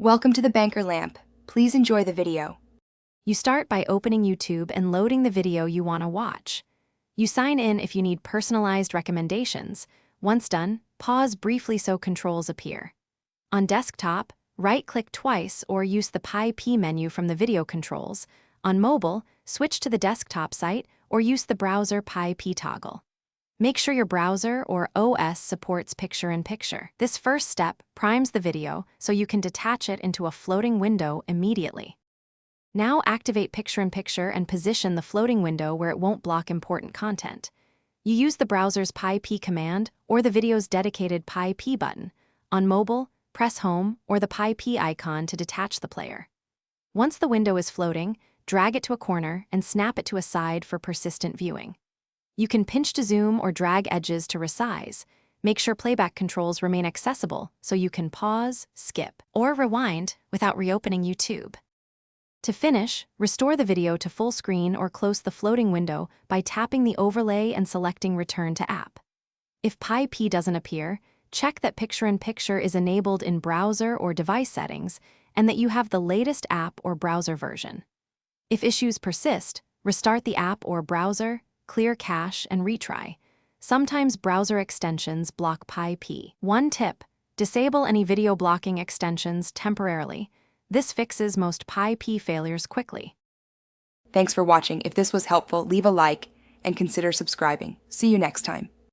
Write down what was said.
Welcome to the Banker Lamp. Please enjoy the video. You start by opening YouTube and loading the video you want to watch. You sign in if you need personalized recommendations. Once done, pause briefly so controls appear. On desktop, right-click twice or use the playback menu from the video controls. On mobile, switch to the desktop site or use the browser playback toggle. Make sure your browser or OS supports picture-in-picture. This first step primes the video so you can detach it into a floating window immediately. Now activate picture-in-picture and position the floating window where it won't block important content. You use the browser's playback command or the video's dedicated playback button. On mobile, press home or the playback icon to detach the player. Once the window is floating, drag it to a corner and snap it to a side for persistent viewing. You can pinch to zoom or drag edges to resize. Make sure playback controls remain accessible so you can pause, skip, or rewind without reopening YouTube. To finish, restore the video to full screen or close the floating window by tapping the overlay and selecting Return to App. If playback doesn't appear, check that picture-in-picture is enabled in browser or device settings and that you have the latest app or browser version. If issues persist, restart the app or browser, clear cache, and retry. Sometimes browser extensions block playback. One tip: disable any video blocking extensions temporarily. This fixes most playback failures quickly. Thanks for watching. If this was helpful, leave a like and consider subscribing. See you next time.